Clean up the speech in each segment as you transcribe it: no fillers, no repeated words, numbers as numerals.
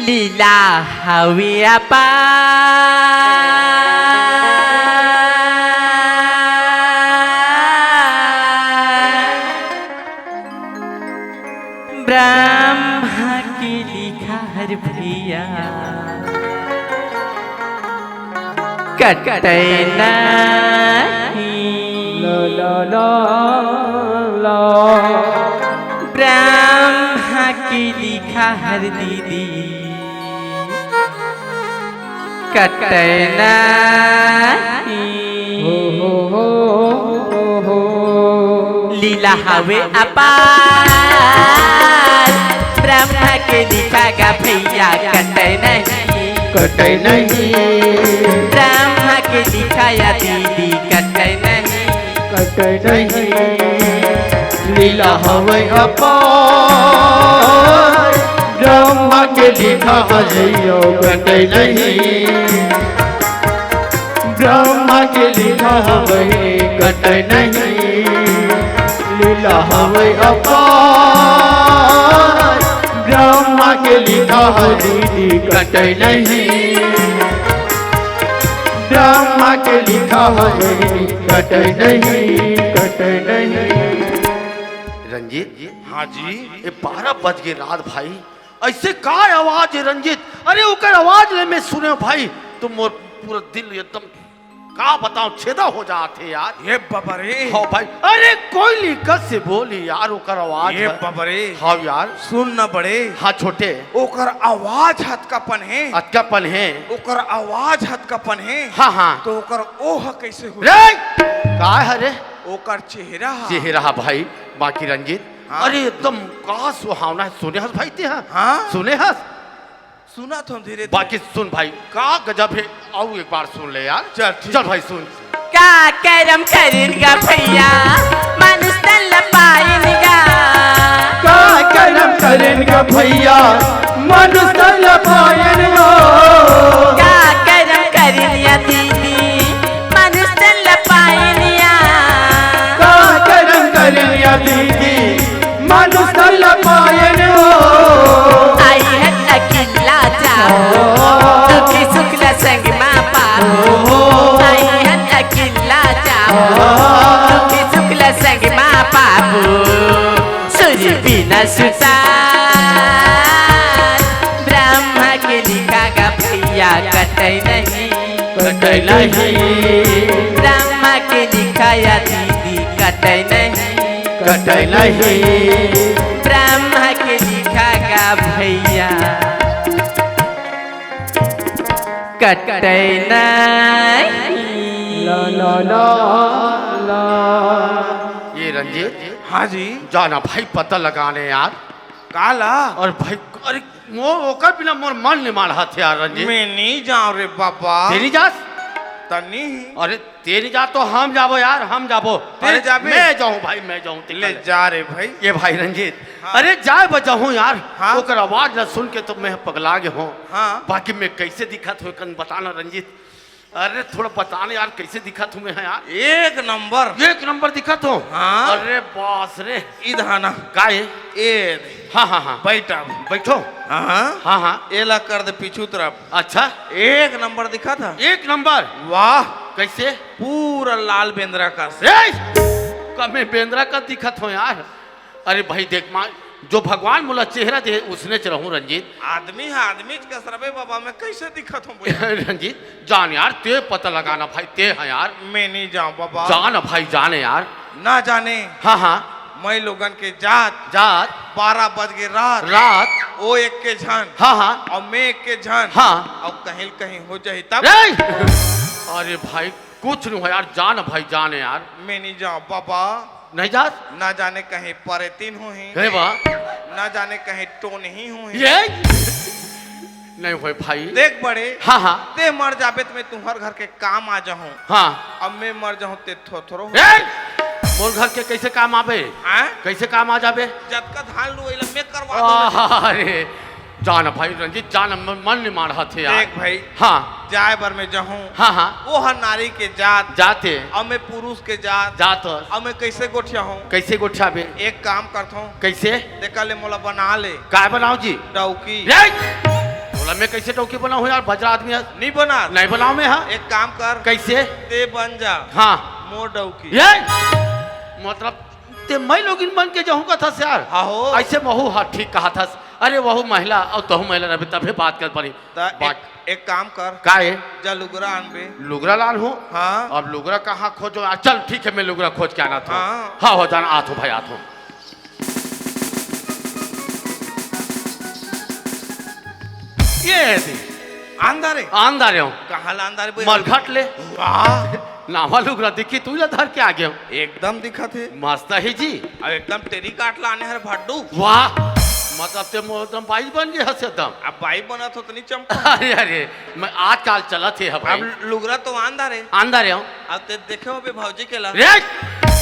लीला हवी ब्रह्मा की लिखा हर भैया कटे नहीं ब्रह्मा की लिखा हर दीदी कटे नहीं लीला हवे अपार ब्रह्मा के लिखा गा भैया कटे नहीं ब्रह्मा के लिखाया दीदी कटे नहीं लीला हवे अपार ब्रह्मा के लिखा हजयो कटे नहीं ब्रह्मा के लिखा हवे कटे नहीं लीला हवे अपार ब्रह्मा के लिखा दीदी कटे नहीं ब्रह्मा के लिखा कटे नहीं रंजीत हाँ जी ये 12 बज गए रात भाई ऐसे का आवाज है रंजीत अरे ओकर आवाज ले मैं सुने भाई तुम मोर पूरा दिल एकदम का बताऊं छेदा हो जाते यार ये बबरे हाँ भाई अरे कोयली कस से बोली यार ओकर आवाज ये बबरे हाँ यार सुन न बड़े हाँ छोटे ओकर आवाज हथकापन है अटकापन है ओकर आवाज हथकापन है हाँ हाँ तो ओकर ओह कैसे हो रे का है रे ओकर चेहरा चेहरा भाई बाकी रंजीत हाँ? अरे एकदम का सुहावना है सुने हस भाई ते हाँ सुने हस सुना तो हम धीरे बाकी सुन भाई का गजब है आओ एक बार सुन ले यार चल ठीक। चल भाई सुन का करम करेगा भैया मानुष तल पाएगा का करम करेगा भैया मनुष्य पायन का करम करेगा दीदी मानुष तल पाएगा का करम करेगा दीदी मनुष्य पायन आई है अकेला जाओ दुखी शुक्ला संग माँ पाओ आई है अकेला जाओ दुखी शुक्ला संग माँ पापू सूर्य बिना सुतार ब्रह्मा के लिखा गा भैया कटे नहीं ब्रह्मा के लिखा या दीदी कटे नहीं ब्रह्मा के लिखा गा भैया कटे नहीं ये रंजीत हाँ जी जाना भाई पता लगाने यार काला और भाई अरे मोर ओकर बिना मोर मन नहीं मान रहा थे यार रंजीत मैं नहीं जाऊँ रे बाबा तेरी जात तनी अरे तेरी जात तो हम जाबो यार हम जाबो अरे जाबे। मैं जाऊँ भाई मैं जाऊँ ले जा रे भाई ये भाई रंजीत हाँ। अरे जाए बजाऊँ यार हाँ। ओकर आवाज न सुन के तो मैं पगला गए हूँ हाँ बाकी मैं कैसे दिखा था कन बताना रंजीत अरे थोड़ा बताना यार कैसे दिखा तुम्हें है यार एक नंबर एक नंबर दिखा तो हाँ। अरे बास रे इधाना काय ए हाँ हाँ हाँ बैठा बैठो हाँ हाँ हाँ एला कर दे पीछू तरफ अच्छा एक नंबर दिखा था एक नंबर वाह कैसे पूरा लाल बेंद्रा का कमे बेंद्रा का दिखत हो यार अरे भाई देख माँ जो भगवान मोला चेहरा दे उसने चलूँ रंजीत आदमी है आदमी के सरबे बाबा मैं कैसे दिखत हूँ रंजीत जान यार ते पता लगाना भाई ते है यार मैं नहीं जाऊँ बाबा जान भाई जाने यार ना जाने हाँ हाँ मैं लोगन के जात जात 12 बज के रात रात ओ एक के झन हाँ हाँ और मैं एक के झन हाँ और कहीं कहीं हो जाए तब अरे भाई कुछ नहीं हो यार जान भाई जाने यार मैं नहीं जाऊँ बाबा नहीं जात ना जाने कहीं परेतीन हो ही है वाह ना जाने कहीं टोन ही हो ही ये नहीं भाई भाई देख बड़े हाँ हाँ ते मर जाबे तो मैं तुम्हारे घर के काम आ जाऊँ हाँ अब मैं मर जाऊँ ते थोड़ो मोर घर के कैसे काम आवे कैसे काम आ जाबे जब का धान लू मैं करवा अरे जान भाई रंजीत जान मन नहीं मान रहा थे यार देख भाई हाँ जाए बर में जाऊँ हाँ हाँ वो हर नारी के जात जाते अब मैं पुरुष के जात जात अब मैं कैसे गोठिया हूँ कैसे गोठा बे एक काम करता हूँ कैसे देखा ले मोला बना ले काय बनाओ जी डौकी तोला में कैसे टोकी बना हो यार, बजरा आदमी है। नहीं बना। नहीं बनाओ में हाँ। एक काम कर, कैसे ते बन जा हाँ मोर डौकी। ये मतलब ते मैं लोग इन बन के जाऊंगा था यार। हाँ हो। ऐसे वहू हाँ ठीक कहा था। अरे वहू महिला और तहु महिला रहे तभी बात कर पड़ी। एक काम कर, का है जा लुगरा आनबे। लुगरा लाल हूँ हाँ। अब लुगरा कहाँ खोजो यार, चल ठीक है मैं लुगरा खोज के आना था। हाँ। हाँ हो जाना आतो भाई आतो। ये आंदा रे आंदा रहे हूँ कहाँ लांदा रे मरघट ले वाह नावा लुगरा दिखी तू धर के आ गया एकदम दिखा थे मस्त ही जी। अब एकदम टेरी काट लाने हर भाडू। वाह मतलब ते एकदम बाइज बन गए हंस एकदम। अब बाई बना तो नहीं चमका। अरे अरे मैं आजकल चला थे अब लुगरा तो आंदा रे आंदा रहे हूँ। अब ते देखे हो बे भौजी के ला रे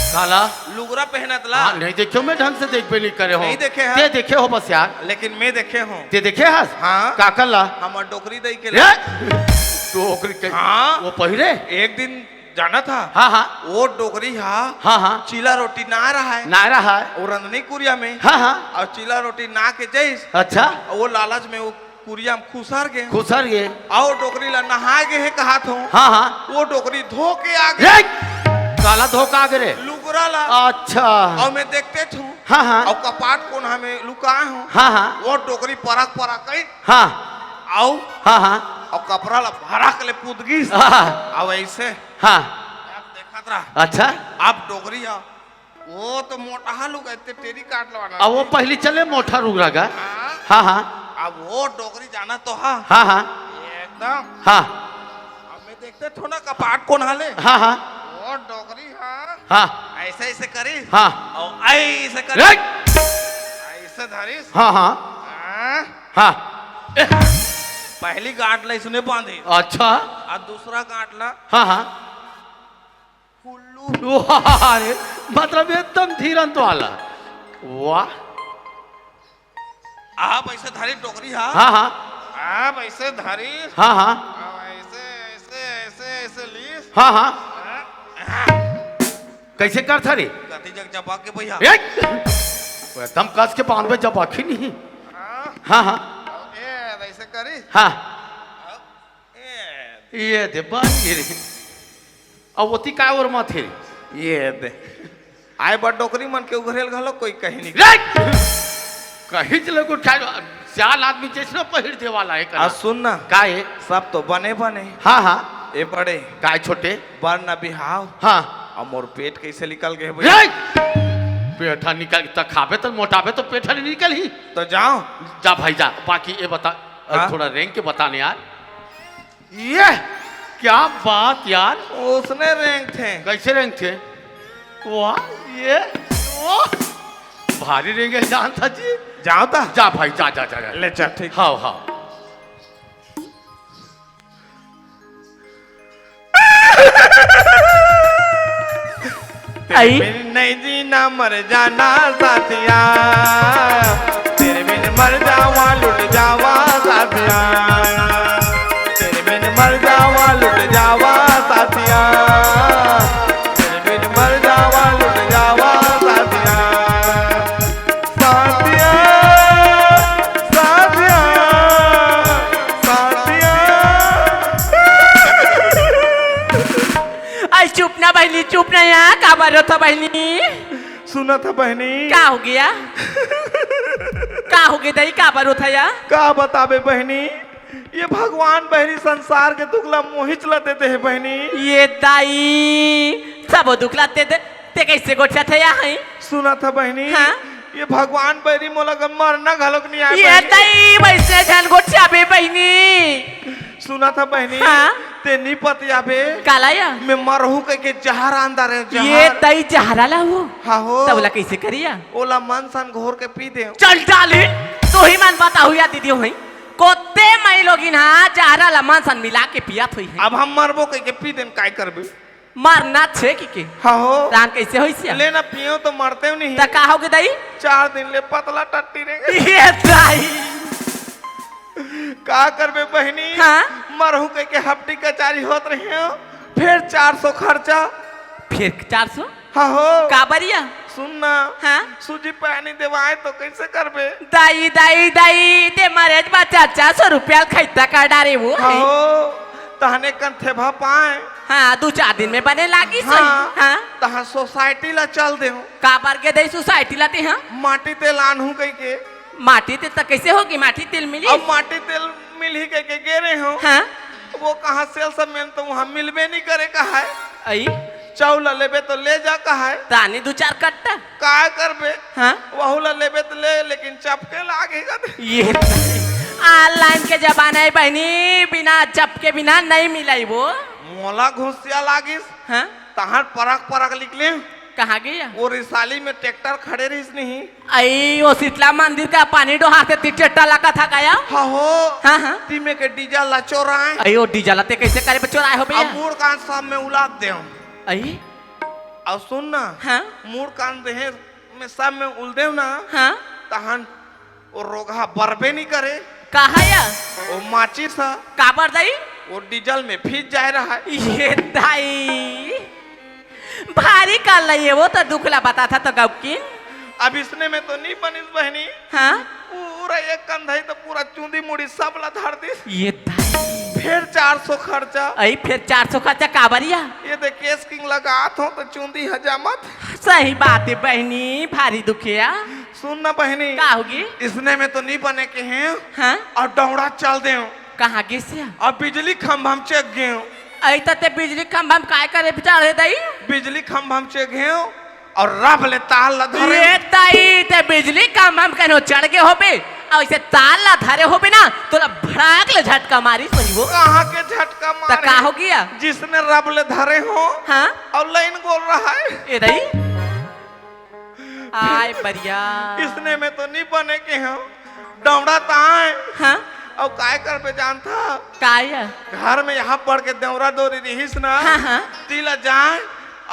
काला लुगरा पहनत ला। हाँ नहीं देखो मैं ढंग से देख भी नहीं करे हो। नहीं देखे हैं? ते देखे हो बस यार। लेकिन मैं देखे हूँ। ते देखे हस हाँ। का कर ला हमार डोकरी दई के रे ला। टोकरी के हाँ। वो पहिरे एक दिन जाना था। हाँ हाँ वो डोकरी हाँ हाँ हाँ चीला रोटी ना रहा है नायरा है वो रंधनी कुरिया में। हाँ हाँ और चीला रोटी ना के जैस अच्छा वो लालच में वो कुरिया में खुसर गए खुसर ये और डोकरी ला नहा गए है कहा था। हाँ हाँ वो डोकरी धो के आ रे गए काला धोखा गिरे लुगरा ला। अच्छा और मैं देखते थू हाँ हाँ और कपाट कोन हमें लुकाए हूँ। हाँ हाँ वो डोकरी परक गई हाँ आओ हाँ हाँ और कपड़ा ला भरक ले पुदगी हाँ अब ऐसे हाँ अब देखत रहा। अच्छा अब डोकरी आ वो तो मोटा लुक इतने टेरी काट लवाना। अब वो पहले चले मोटा रुगरा का हाँ। हाँ हाँ अब वो डोकरी जाना तो हाँ हाँ हाँ एकदम। हाँ अब मैं देखते थो ना कपाट कोन हाले हाँ हाँ वो डोकरी हाँ हाँ ऐसे ऐसे करी हाँ और ऐसे करी रे ऐसे धरिस हाँ हाँ हाँ। हाँ पहली गांठ ला इसने बांधी अच्छा और दूसरा गांठ ला हाँ हाँ हुल्लू। वाह अरे मतलब एकदम धीरन तो आला वाह आप ऐसे धरी डोकरी हाँ हाँ हाँ आप ऐसे धरी हाँ हाँ ऐसे ऐसे ऐसे ऐसे ली हाँ हाँ कैसे कर था रे गति जग जबा के भैया ए! वो एकदम कस के बांधवे जब आखी नहीं हाँ हाँ हाँ ये ऐसे करी हाँ ये ये दे बन गिरे अब ओती काय और माथे ये दे आए बड़ डोकरी मन के उघरेल घलो कोई कहीं नहीं। रे कहीं चले को चाल आदमी जैसे पहिर दे वाला है आ सुन ना काय सब तो बने बने हाँ हाँ ए बड़े काय छोटे बर न बिहाव हाँ और मोर पेट कैसे निकल गए भैया। रे पेठा निकल तक खावे तो मोटावे तो पेठा नहीं निकल ही तो जाओ जा भाई जा बाकी ये बता हाँ? थोड़ा रैंक के बताने यार ये क्या बात यार उसने रैंक थे कैसे रैंक थे वाह ये वाह भारी रैंक है जान था जी जाओ ता जा भाई जा जा जा, जा। ले चल ठीक। हाँ हाँ आई बिन नहीं जीना मर जाना साथिया तेरे बिन मर जावा लुट जावा साथिया तेरे बिन मर जावा लुट जावा साथिया तेरे बिन मर जावा लुट जावा साथिया साथिया साथिया साथिया। आई चुप ना बहनी चुप ना यहाँ का बारो था बहनी सुना था बहनी क्या हो गया क्या हो गया दई का बारो था यार का बताबे बहनी ये भगवान बहनी संसार के दुखला मोहित लेते हैं बहनी। ये दाई सब दुखलाते ते कैसे गोठा था यहाँ सुना था बहनी हाँ? ये भगवान बहनी मोला का मरना घलोक नहीं आया ये बहनी। दाई वैसे धन गोठा बे बहनी सुना था बहनी हाँ? ते नहीं पतिया बे काला या मैं मरहू के जहर अंदर है ये जहर। दाई जहरा ला हो हाँ हो तबला कैसे करिया ओला मन सन घोर के पी दे। चल डाली तो ही मन बताओ या दीदी हो कोते मई लोगिन हाँ जहरा ला मांसन मिला के पियात हुई है अब हम मरबो के पी देन काय करबे। मारना छे की हाँ हो रान कैसे होई से लेना पियो तो मरते नहीं त का होगे दाई 4 दिन ले पतला टट्टी रहेंगे। ये दाई का करबे बहनी हाँ? मरहू के हफ्ती कचारी होत रहे हो फिर 400 खर्चा। फिर 400 हाँ हो का बरिया सुनना हाँ? सूजी पानी देवाए तो कैसे करबे दाई दाई दाई ते मरेज बा 400 रुपया खैता का डारे वो हो तहने कंथे भा पाए हाँ 2-4 दिन में बने लागी सही हाँ हाँ तहा सोसाइटी ला चल दे का बार के दई सोसाइटी लाते हाँ माटी तेल आनहू कह के माटी तेल तक कैसे होगी माटी तेल मिली अब माटी तेल मिल ही कह के गे रहे हो हाँ वो कहाँ सेल्समैन तो वहाँ मिलबे नहीं करे कहा है आई चाउल लेबे तो ले जा कहा है तानी 2-4 कट्टा का करबे हाँ वहू ला लेबे तो ले लेकिन चपके लागेगा ये ऑनलाइन के जमाना है बहनी बिना चपके बिना नहीं मिलाई वो मोला घुसिया लागिस हाँ तहार परक परक निकले कहाँ गया वो रिसाली में ट्रैक्टर खड़े रहीस नहीं आई वो शीतला मंदिर का पानी डोहाते टिचट्टा लगा था गया हाँ हो हाँ हाँ तीमे के डीजल ला चोराए आई वो डीजल आते कैसे करे पे चोराए हो अब भैया मूड कान सब में उलाद दे आई अब सुन ना हाँ मूड कान देहे में सब में उल देव ना हाँ तहन वो रोगा बरबे नहीं करे कहा या वो माचिस है काबर दई वो डीजल में फीस जा रहा है ये दाई भारी कर लइए वो तो दुखला बता था तो गौकिन अब इसने में तो नहीं बनिस बहनी हाँ पूरा एक कंधाई तो पूरा चूंदी मुड़ी सब ला धार दी ये दाई फिर 400 खर्चा आई फिर 400 खर्चा काबरिया ये दे केस किंग लगात हो तो चूंदी हजामत सही बात है बहनी भारी दुखिया सुन ना बहनी का होगी इसने में तो नहीं बने के हैं हाँ और डौड़ा चल दे कहाँ गिसे और बिजली खंभा हम चेक गए आई ते बिजली खंभा हम काय करे चढ़े दई बिजली खंभा हम चेक गए और रब ले ताल ला धरे ये दाई ते बिजली खंभा हम कनो चढ़ के होबे और इसे ताल ला धरे होबे ना तोला भड़ाक ले झटका मारी सही वो कहाँ के झटका तो मारे का हो गया जिसने रब ले धरे हो हाँ और लाइन बोल रहा है ये दई आय बढ़िया इसने में तो नहीं बने के हैं डौड़ा ताए हाँ और काय कर पे जानता काय घर में यहाँ पढ़ के दौरा दौरी रहीस ना हाँ हाँ तिला जाए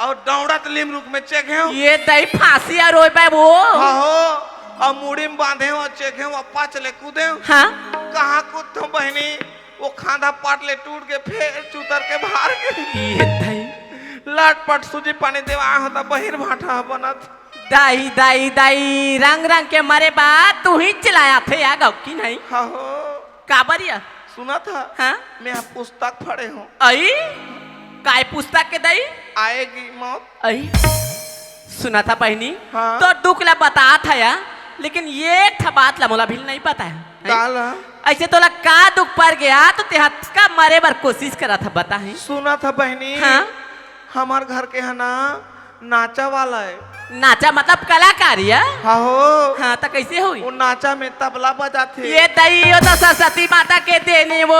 और दौड़ा तलीम रुक में चेक है ये दई फांसी और रोए पाए वो हाँ हो और मुड़ी में बांधे और चेक है अप्पा चले कूदे हाँ कहाँ कूद तो बहनी वो खांधा पाट ले टूट के फिर चूतर के बाहर के ये दई लाट पट सूजी पानी देवा होता बहिर भाटा बनत दाई दाई दाई रंग रंग के मरे बात तू ही चलाया थे या गौकी नहीं हाँ हो काबरिया सुना था हाँ मैं यहाँ पुस्तक पढ़े हूँ आई काय पुस्तक के दई आएगी मौत आई सुना था बहनी हाँ। तो दुख ला बता था या लेकिन ये बात ला मोला भी नहीं पता है काला ऐसे तोला का दुख पड़ गया तो ते का मरे बार कोशिश करा था बता है सुना था बहनी हाँ हमार घर के है ना नाचा वाला है नाचा मतलब कलाकारी है हाँ हो हाँ तो कैसे हुई वो नाचा में तबला बजाते ये दई हो तो सरस्वती माता के देने वो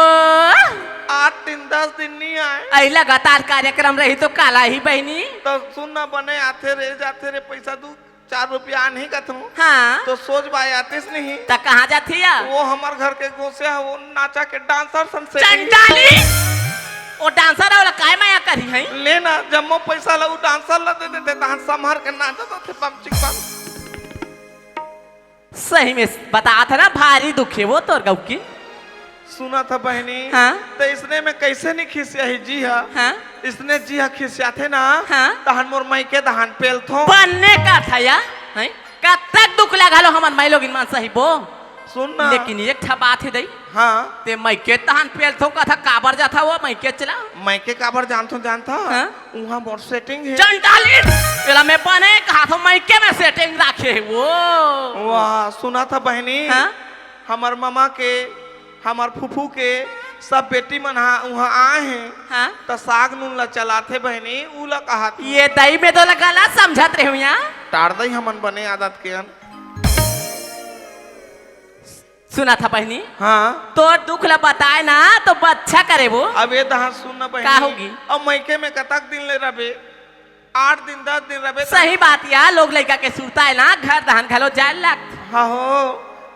8 दिन 10 दिन नहीं आए आई लगातार कार्यक्रम रही तो काला ही बहनी तो सुनना बने आते रे जाते रे पैसा दू 4 रुपया नहीं का तुम हाँ तो सोच बाय आतीस नहीं तो कहाँ जाती है वो हमार घर के गोसे है वो नाचा के डांसर सन से चंडाली वो डांसर वाला काय माया करी है लेना जब मैं पैसा ला वो डांसर ला दे देते तहां संभार के नाचता थे पम चिक पम सही में बता था ना भारी दुख है वो तोर गौ की सुना था बहनी हाँ तो इसने में कैसे नहीं खिसिया ही जी हाँ हाँ इसने जी हाँ खिसिया थे ना हाँ तहन मोर माई के दहन पेल थो बनने का था या हैं कब तक दुख लगा लो हमार माई लोग मान सही बो सुन ना लेकिन एक ठा बात है दई हाँ ते मैं के तहन पेल थो का था काबर जा था वो मैं के चला मैं के काबर जानता हाँ? वहाँ मोर सेटिंग है चंडाली एला में बने कहा तो मैं के में सेटिंग रखे है वो वाह सुना था बहनी हाँ हमार मामा के हमार फूफू के सब बेटी मन वहाँ आए हैं हाँ तो साग नून ला चलाते बहनी ऊ ला कहा ये दई में तो लगा समझत रहे यहाँ टाड़ दई हमन बने आदत के अन सुना था बहनी हाँ तो दुख ला बताए ना तो अच्छा करे वो अब ये दहार सुनना बहनी का होगी? अब मैके में कतक दिन ले रबे 8 दिन 10 दिन रबे सही बात या लोग लड़का के सुरता है ना घर दहन खलो जाए लग हाँ हो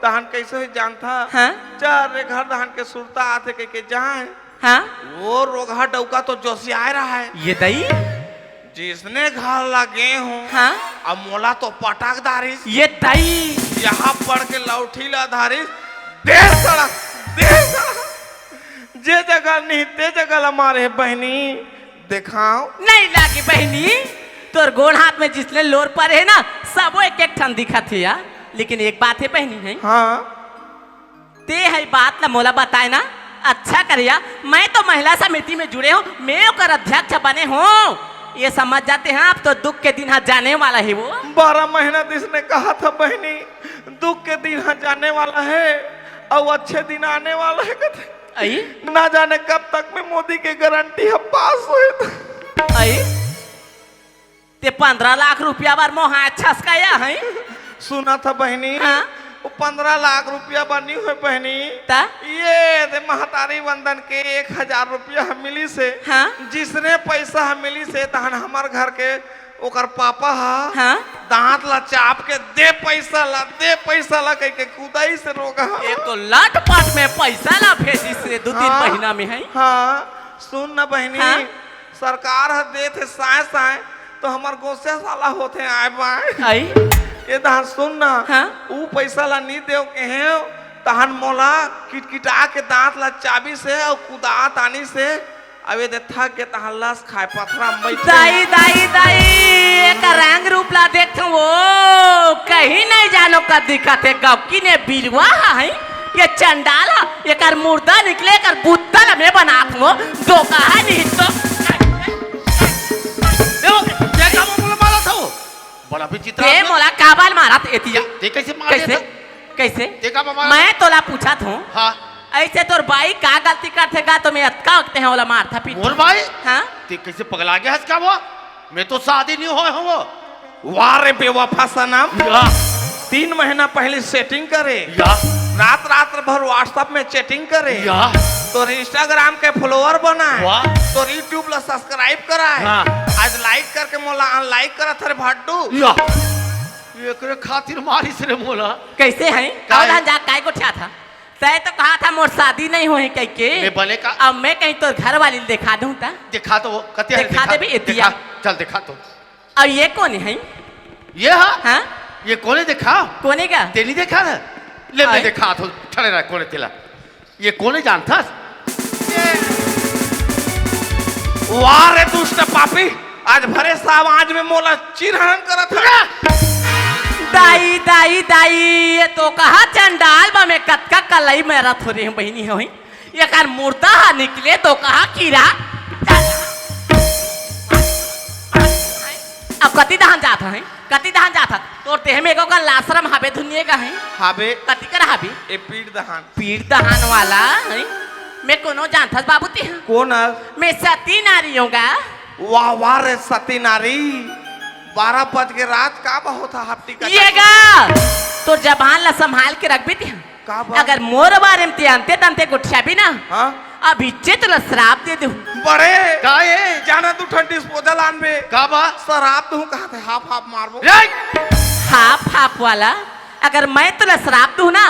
दहन कैसे हो जानता हाँ चार रे घर दहन के सुरता आते के जाए हाँ वो रोगा डौका तो जोशी आ रहा है ये दई जिसने घर लगे हूँ हाँ अब मोला तो पटाक दारिस ये दई यहाँ पढ़ के लौठी ला धारिस देर सड़क जे जगह नहीं ते जगह हमारे बहनी दिखाओ नहीं लागी बहनी तोर गोड़ हाथ में जिसने लोर पर है ना सबो एक एक ठन दिखत है या लेकिन एक बात है पहनी है हाँ ते है बात ला मोला बताए ना अच्छा करिया मैं तो महिला समिति में जुड़े हूँ मैं ओकर अध्यक्ष बने हूँ ये समझ जाते हैं आप तो दुख के दिन हाँ जाने वाला है वो 12 महीना जिसने कहा था बहनी दुख के दिन हाँ जाने वाला है और अच्छे दिन आने वाला है कहते आई ना जाने कब तक में मोदी के गारंटी है पास हुए आई ते 15 लाख रुपया बार मोहा अच्छा सकाया है सुना था बहनी हाँ? वो 15 लाख रुपया बनी हुई बहनी ता ये दे महतारी बंधन के 1000 रुपया हम मिली से हाँ? जिसने पैसा हम मिली से तहन हमार घर के ओकर पापा हाँ? दांत ला चाप के दे पैसा ला कह के कुदाई से रोगा ये तो लाट पाट में पैसा ला भेजी से 2-3 महीना में है हाँ सुन ना बहनी हाँ? सरकार है दे थे साए साए तो हमार गोसे साला होते आए बाए आई ये तहन सुन ना हाँ? ऊ पैसा ला नहीं देव के हैं तहन मोला किटकिटा के दांत ला चाबी से और कुदा तानी से अबे दे थक के तहन लस खाए पथरा दाई दाई दाई एक रंग रूप ला देख वो कहीं नहीं जानो का दिक्कत है गवकी ने बिलवा है ये चंडाला एक मुर्दा निकले कर बुत्तल में बना वो दो कहा नहीं तो देखा वो बोला मारा था वो बड़ा विचित्र ये आदमी। मोला काबाल मारा था एतिया ते कैसे मार कैसे कैसे देखा बाबा मैं तोला पूछा था हाँ ऐसे तोर भाई का गलती करते का तो मैं अटका वक्त है वाला मार था पीठ मोर भाई हाँ ते कैसे पगला गया हस का वो मैं तो शादी नहीं हुआ हूँ वो वाह रे बेवफा सनम या 3 महीना पहले सेटिंग करे या रात भर व्हाट्सएप में चैटिंग करे या तो इंस्टाग्राम के फॉलोअर बनाए वाह। तो यूट्यूब ला सब्सक्राइब कराए हाँ। आज लाइक करके मोला अनलाइक करत रे भट्टू या एकरे खातिर मारी से रे मोला कैसे है काय? और जा काय को ठा था तय तो कहा था मोर शादी नहीं हुई कह के मैं बने का अब मैं कहीं तो घर वाली दिखा दूं ता दिखा तो वो कते है, दिखा दे भी एतिया। चल दिखा तो और ये कौन है ये हाँ हाँ ये कोने देखा कोने का तेली देखा ना ले मैं आए। दिखा तो ठड़े रहा कोने तेला ये कोने जानता वाह रे दुष्ट पापी आज भरे समाज में मोला चिरहरण करत है दाई दाई दाई ये तो कहा चंडाल बा में कतका कलई मेरा थोड़ी हम बहनी है ये कार मुर्दा निकले तो कहा कीड़ा अब कति दहन जाता है कति दहन जाता तोर तेह में एगो का लाशरम हाबे दुनिया का है हाबे कति कर हाबे ए पीठ दहान पीर दहन वाला है मैं कोनो जानता बाबू ती कौन है मैं सती नारी होगा वाह वाह रे सती नारी 12 बज के रात का बहुत हफ्ती का ये गा तो जबान ला संभाल के रख भी थी का बात? अगर मोर बारे में जानते तंते गुठिया भी ना हाँ अब इच्चे तो श्राप दे दूं बड़े का ये जाना तू ठंडी डिस्पोजल आनबे का बा शराब दूं कहा थे हाफ मारबो रे हाफ हाफ वाला अगर मैं तो श्राप दूं ना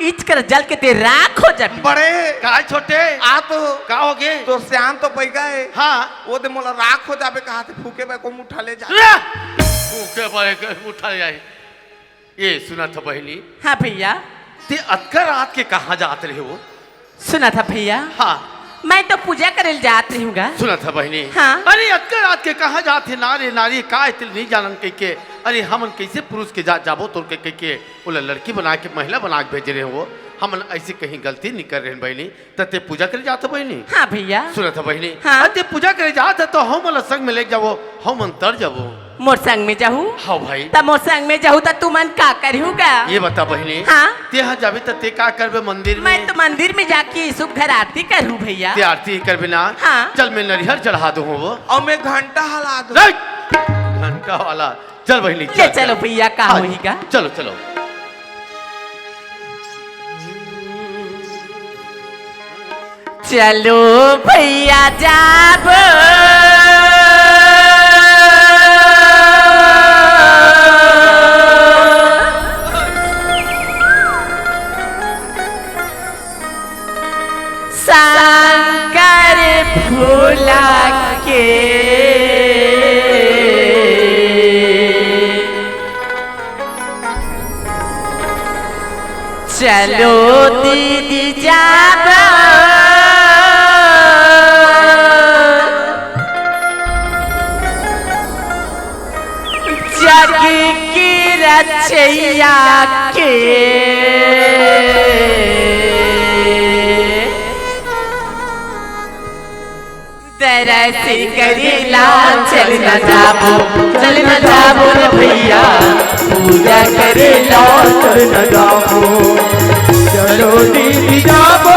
इच कर जल के ते राख हो जाबी बड़े का छोटे आ तो का हो गए तो श्याम तो पै गए हाँ वो दे मोला राख हो जाबे कहा थे फूके बे को मुठा ले जा रे भूखे बड़े के उठा जाए ये सुना था बहनी हाँ भैया ते अतकर रात के कहाँ जाते रहे वो सुना था भैया हाँ मैं तो पूजा करे जात रही हूँ सुना था बहनी हाँ। अरे अतकर रात के कहाँ जाते नारी नारी का इतने नहीं जानन कह के अरे हम कैसे पुरुष के जाबो तो कह के वो लड़की बना के महिला बना के भेज रहे वो हम ऐसे कहीं गलती नहीं कर रहे बहनी तते पूजा करे जाते बहनी हाँ भैया सुना था बहनी हाँ। अरे पूजा करे जाते तो हम संग में ले जाओ हम अंतर जाबो मोर संग में जाहू हाँ भाई तब मोर संग में जाहू तो तू मन का करूँगा ये बता बहनी हाँ। ते यहाँ जाबे तो ते का करबे मंदिर में मैं तो मंदिर में जाके शुभ घर आरती करूँ भैया ते आरती करबे ना हाँ। चल मैं नरिहर चढ़ा दूँ वो और मैं घंटा हला दूं रे! घंटा वाला चल बहनी ले चलो भैया का हाँ, होईगा चलो चलो चलो भैया जाब शंकर फूला के चलो दीदी जाब जग की रचैया के दरस करेला चल न जाबो रे भैया पूजा करेला चल न जाबो चलो दीदी जाबो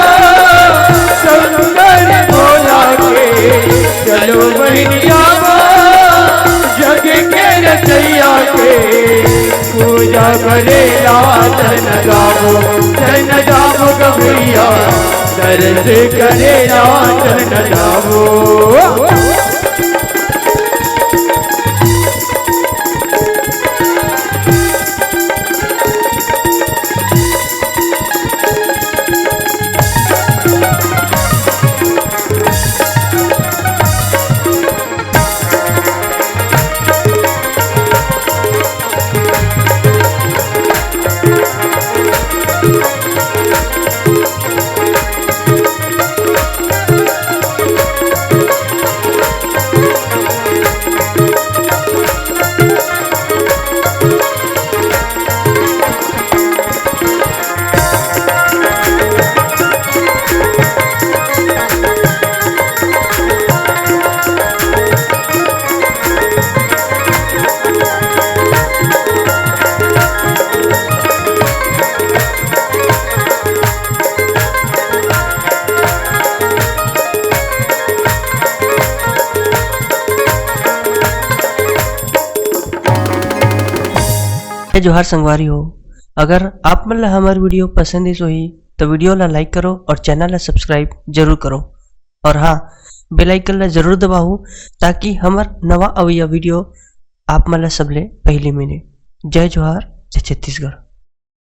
सुंदर भोला के चलो बहनी जाबो जग के रचैया के पूजा करेला चल न जाबो गभैया दर्द करेला चल न जाबो। जोहार संगवारी हो, अगर आप मन ला हमार वीडियो पसंद ही तो वीडियो ला लाइक करो और चैनल ला सब्सक्राइब जरूर करो और हाँ बेल आइकन ला जरूर दबाओ ताकि हमार नवा अवैया वीडियो आप मन ला सबले पहले मिले। जय जोहार, जय छत्तीसगढ़।